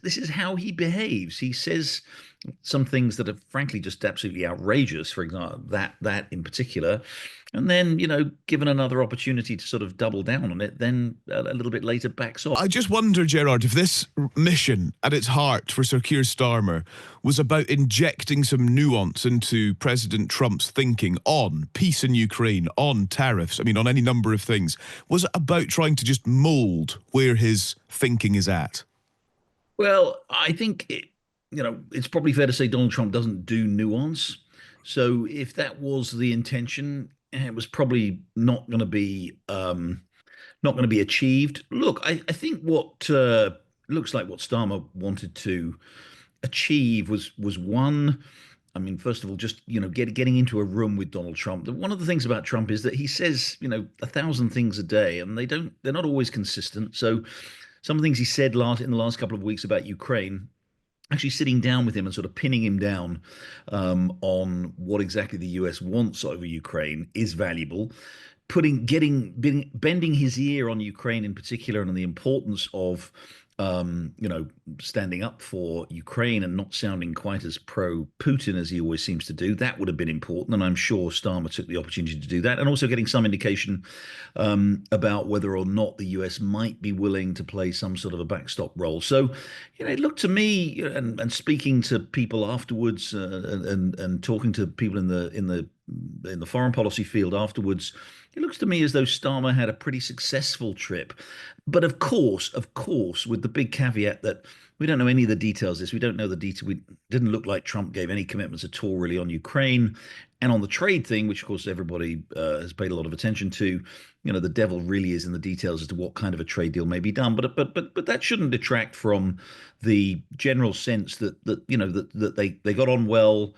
This is how he behaves. He says some things that are frankly just absolutely outrageous, for example, that in particular. And then, given another opportunity to sort of double down on it, then a little bit later backs off. I just wonder, Gerard, if this mission at its heart for Sir Keir Starmer was about injecting some nuance into President Trump's thinking on peace in Ukraine, on tariffs, I mean, on any number of things. Was it about trying to just mould where his thinking is at? Well, I think it's probably fair to say Donald Trump doesn't do nuance. So if that was the intention, it was probably not going to be achieved. Look, I think what looks like what Starmer wanted to achieve was one. I mean, first of all, just getting into a room with Donald Trump. One of the things about Trump is that he says 1,000 things a day, and they're not always consistent. So some of the things he said in the last couple of weeks about Ukraine, actually sitting down with him and sort of pinning him down on what exactly the US wants over Ukraine is valuable. Bending his ear on Ukraine in particular and on the importance of standing up for Ukraine and not sounding quite as pro-Putin as he always seems to do. That would have been important, and I'm sure Starmer took the opportunity to do that, and also getting some indication about whether or not the US might be willing to play some sort of a backstop role. So, it looked to me, and speaking to people afterwards, and talking to people in the foreign policy field afterwards, it looks to me as though Starmer had a pretty successful trip. But of course, with the big caveat that we don't know any of the details of this. We don't know the detail. We didn't look like Trump gave any commitments at all, really, on Ukraine and on the trade thing, which of course everybody has paid a lot of attention to. The devil really is in the details as to what kind of a trade deal may be done. But that shouldn't detract from the general sense that they got on well.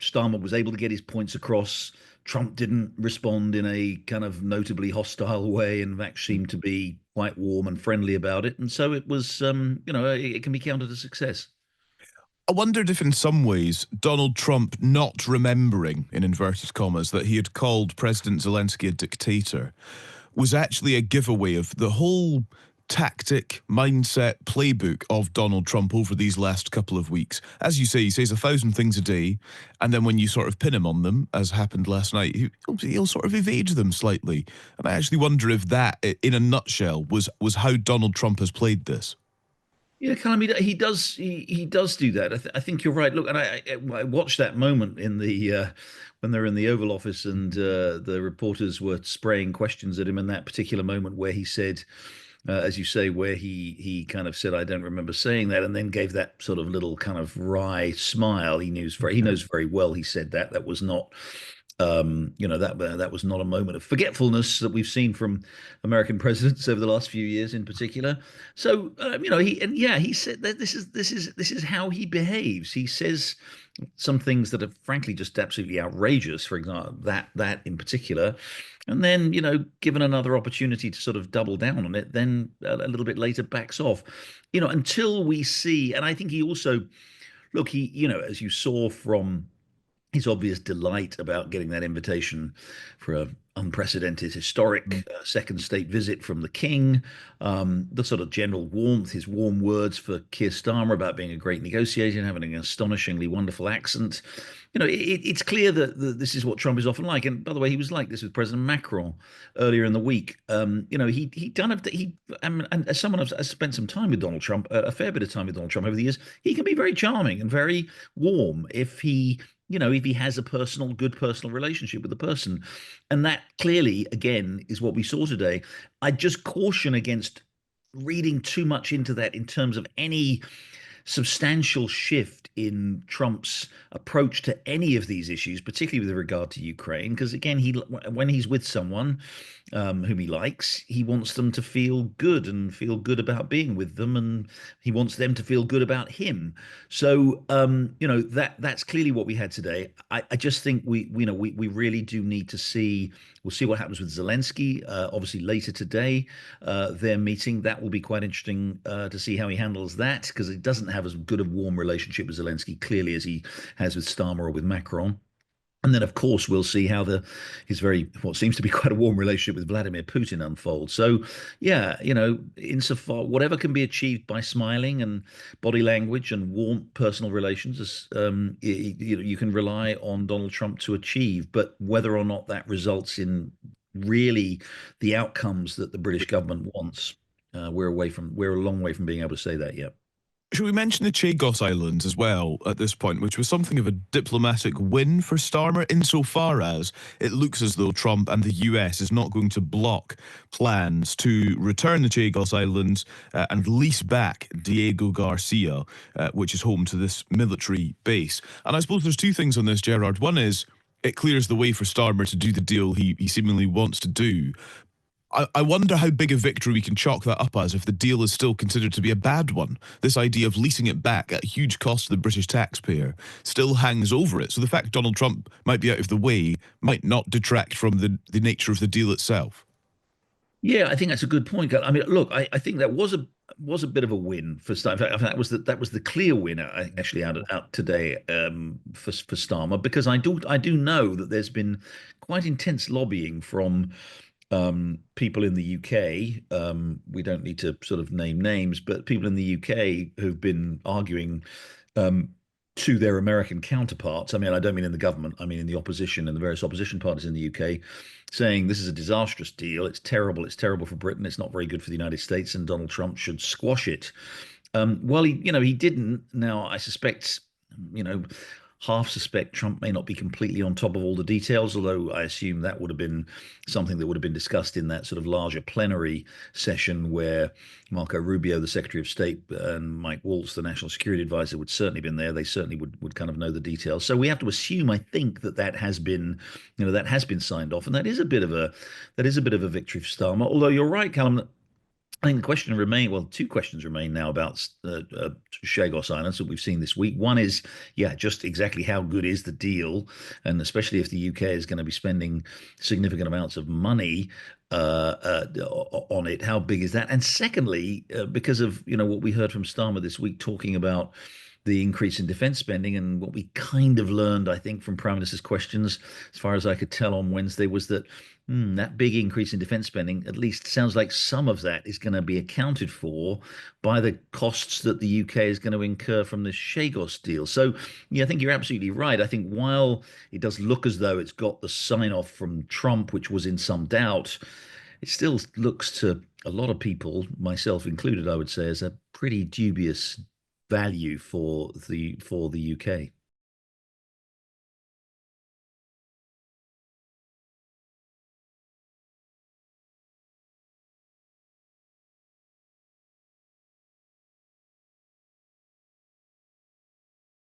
Starmer was able to get his points across. Trump didn't respond in a kind of notably hostile way, and in fact seemed to be quite warm and friendly about it. And so it was, it can be counted as a success. I wondered if, in some ways, Donald Trump not remembering, in inverted commas, that he had called President Zelensky a dictator was actually a giveaway of the whole tactic, mindset, playbook of Donald Trump over these last couple of weeks. As you say, he says 1,000 things a day, and then when you sort of pin him on them, as happened last night, he'll sort of evade them slightly. And I actually wonder if that, in a nutshell, was how Donald Trump has played this. Yeah, kind of. He does do that. I think you're right. Look, and I watched that moment in the when they're in the Oval Office and the reporters were spraying questions at him in that particular moment where he said, as you say, where he kind of said, "I don't remember saying that," and then gave that sort of little kind of wry smile. He knows very well he said that. That was not that was not a moment of forgetfulness that we've seen from American presidents over the last few years, in particular. So he said that this is how he behaves. He says some things that are frankly just absolutely outrageous. For example, that in particular. And then, given another opportunity to sort of double down on it, then a little bit later backs off. Until we see, and I think he also, look, as you saw from his obvious delight about getting that invitation for an unprecedented, historic second state visit from the king, the sort of general warmth, his warm words for Keir Starmer about being a great negotiator and having an astonishingly wonderful accent. It's clear that this is what Trump is often like. And by the way, he was like this with President Macron earlier in the week. He done a, he and as someone has spent some time with Donald Trump, a fair bit of time with Donald Trump over the years, he can be very charming and very warm if he has a good personal relationship with the person. And that clearly, again, is what we saw today. I just caution against reading too much into that in terms of any substantial shift in Trump's approach to any of these issues, particularly with regard to Ukraine. Because again, when he's with someone whom he likes, he wants them to feel good and feel good about being with them, and he wants them to feel good about him. So that's clearly what we had today. I just think we really do need to see. We'll see what happens with Zelensky. Obviously, later today, their meeting. That will be quite interesting to see how he handles that, because he doesn't have as good a warm relationship with Zelensky, clearly, as he has with Starmer or with Macron. And then, of course, we'll see how the his very what seems to be quite a warm relationship with Vladimir Putin unfolds. So, yeah, insofar whatever can be achieved by smiling and body language and warm personal relations, you can rely on Donald Trump to achieve. But whether or not that results in really the outcomes that the British government wants, we're a long way from being able to say that yet. Should we mention the Chagos Islands as well at this point, which was something of a diplomatic win for Starmer, insofar as it looks as though Trump and the US is not going to block plans to return the Chagos Islands and lease back Diego Garcia, which is home to this military base. And I suppose there's two things on this, Gerard. One is it clears the way for Starmer to do the deal he seemingly wants to do. I wonder how big a victory we can chalk that up as if the deal is still considered to be a bad one. This idea of leasing it back at huge cost to the British taxpayer still hangs over it. So the fact Donald Trump might be out of the way might not detract from the nature of the deal itself. Yeah, I think that's a good point. I mean, look, I think that was a bit of a win for Starmer. In fact, I think that was the clear winner actually out today for Starmer, because I do know that there's been quite intense lobbying from people in the UK. We don't need to sort of name names, but people in the UK who've been arguing um, to their American counterparts. I mean, I don't mean in the government, I mean in the opposition and the various opposition parties in the UK, saying this is a disastrous deal. It's terrible. It's terrible for Britain. It's not very good for the United States, and Donald Trump should squash it. Well, he didn't. Now, I suspect, you know, half suspect Trump may not be completely on top of all the details, although I assume that would have been something that would have been discussed in that sort of larger plenary session where Marco Rubio, the Secretary of State, and Mike Waltz, the National Security Advisor, would certainly been there. They certainly would kind of know the details. So we have to assume, I think, that has been, that has been signed off, and that is a bit of a victory for Starmer. Although you're right, Callum, I think the question remain, well, two questions remain now about Chagos Islands that we've seen this week. One is, yeah, just exactly how good is the deal, and especially if the UK is going to be spending significant amounts of money on it, how big is that? And secondly, because of what we heard from Starmer this week talking about the increase in defense spending, and what we kind of learned, I think, from Prime Minister's questions, as far as I could tell on Wednesday, was that that big increase in defense spending, at least sounds like some of that is going to be accounted for by the costs that the UK is going to incur from this Chagos deal. So, yeah, I think you're absolutely right. I think while it does look as though it's got the sign off from Trump, which was in some doubt, it still looks to a lot of people, myself included, I would say, as a pretty dubious value for the UK.